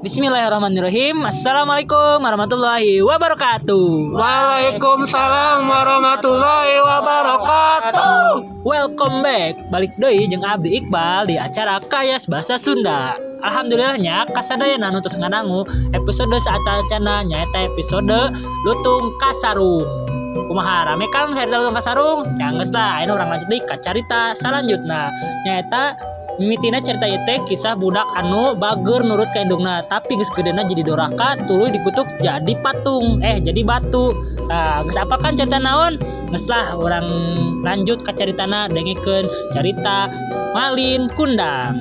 Bismillahirrahmanirrahim. Assalamualaikum warahmatullahi wabarakatuh. Waalaikumsalam warahmatullahi wabarakatuh. Welcome back. Balik deui jeung Abdi Iqbal di acara Kayas Bahasa Sunda. Alhamdulillahnya kasadayana nu tos nganangu episode saatacana nyaeta episode Lutung Kasarung. Kumaha rame kan harita Lutung Kasarung? Ya geus lah, ayeuna urang lanjut deui ka carita salanjutna. Nyaeta mimitina cerita ieu teh kisah budak anu bager nurut ka indungna, tapi geus gedena jadi doraka, tuluy dikutuk jadi patung, jadi batu. Nah, geus apa kan cerita naon? Geus lah urang lanjut ka caritana dengekeun carita Malin Kundang.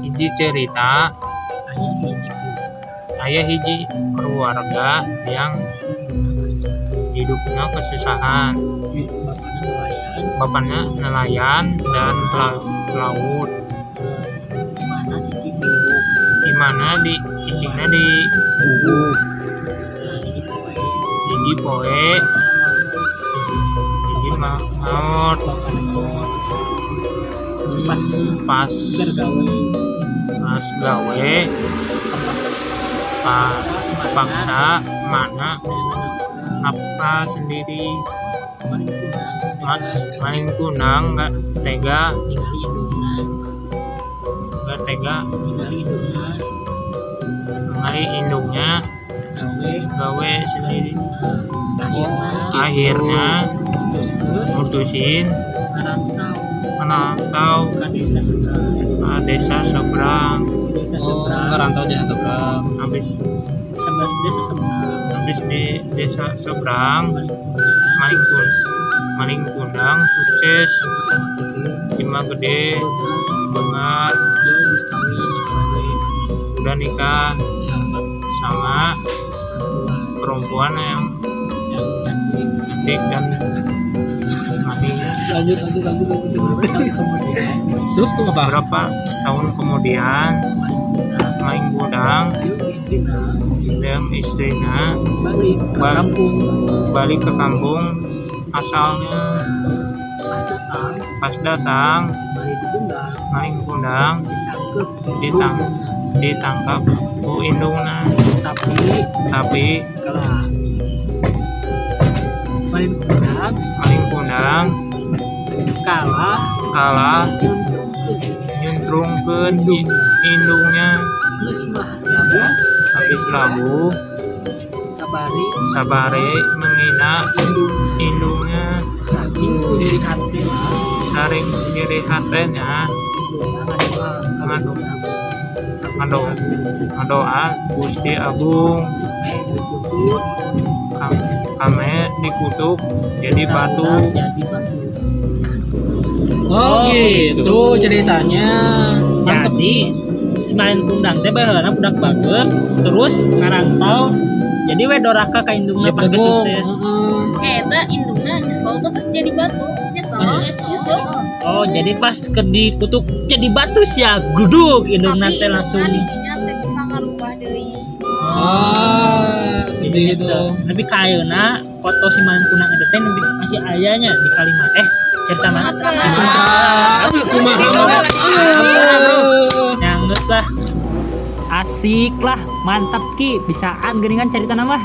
Hiji cerita aya hiji keluarga yang hidupnya kesusahan. Bapaknya nelayan dan pelaut. Dimana di cicingnya di guguk. Jadi poe, jadi maut. Pas gawe, paksa mana apa sendiri. Malin Kundang nggak tega ngali indungnya gawe sendiri. Akhirnya mutusin merantau ke desa seberang. Habis di desa seberang Malin Kundang sukses, cima gede banget, udah nikah sama perempuan yang cantik dan manis. Lanjut. Terus beberapa tahun kemudian Malin Kundang dan istrinya balik ke kampung asalnya. Pas datang Malin Kundang ditangkap ku indungna, tapi Malin Kundang kalah nyuntrungkeun indungnya. Habis labu sabari menghina indungnya, saring diri hatenya ngadoa Gusti Agung kame dikutuk jadi batu. Oh gitu ceritanya. Jadi si Malin Kundang teh baheula budak bagus, terus ngarantau jadi we doraka ka indungna pas geus sukses. Eta indungna nyesel tuh pas jadi batu. Nyesel. Oh, jadi pas ke dikutuk jadi batu sia gudug indungna teh langsung. Tadinya teh bisa ngarubah deui. Gitu. Tapi kayeuna foto si Malin Kundang eta teh masih ayanya di Kalimantan. Cerita mana? Di Sumatera. Yang geus lah. Asik lah, mantap Ki, bisaan geuningan cerita nama.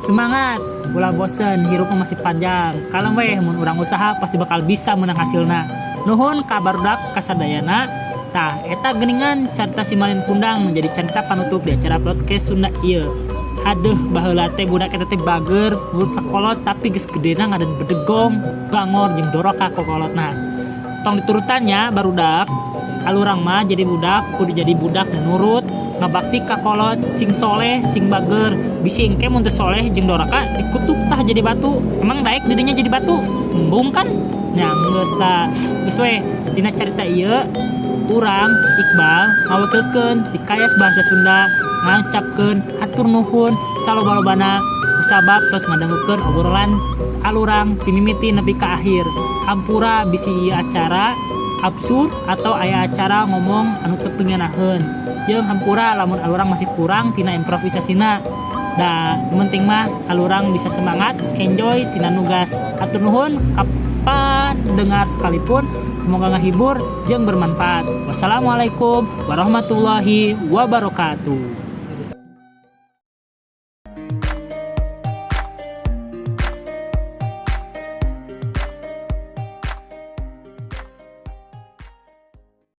Semangat, ulah bosen, hirupna masih panjang. Kalem weh mun urang usaha pasti bakal bisa menang hasilna. Nuhun ka barudak kasadayana. Tah, eta geuningan cerita si Malin Kundang menjadi cerita panutup di acara podcast Sunda ieu. Aduh, baheula teh budak eta teh bager, nurut ka kolot tapi geus gedena ngaden bedegong, bangor jeung doraka ka kolotna. Tong diturutannya barudak, alurang mah jadi budak kudu jadi budak nurut, ngabakti ka kolot, sing soleh, sing bager. Bisi engke mun teu soleh jeung doraka dikutuk tah jadi batu. Emang daek didinya jadi batu? Embung kan? Nya geus lah. Geus we dina carita ieu urang Iqbal ngawakilkeun di Kayas Bahasa Sunda ngancapkeun hatur nuhun saloba-lobana kusabab tos ngadengkeun obrolan alurang timimiti nepi ka akhir. Hampura bisi ieu acara absurd atau aya acara ngomong anu teu pengenaheun. Jeung hampura lamun alurang masih kurang tina improvisasina. Da penting mah alurang bisa semangat enjoy tina nugas. Hatur nuhun pendengar sekalipun. Semoga ngehibur jeung bermanfaat. Wassalamualaikum warahmatullahi wabarakatuh.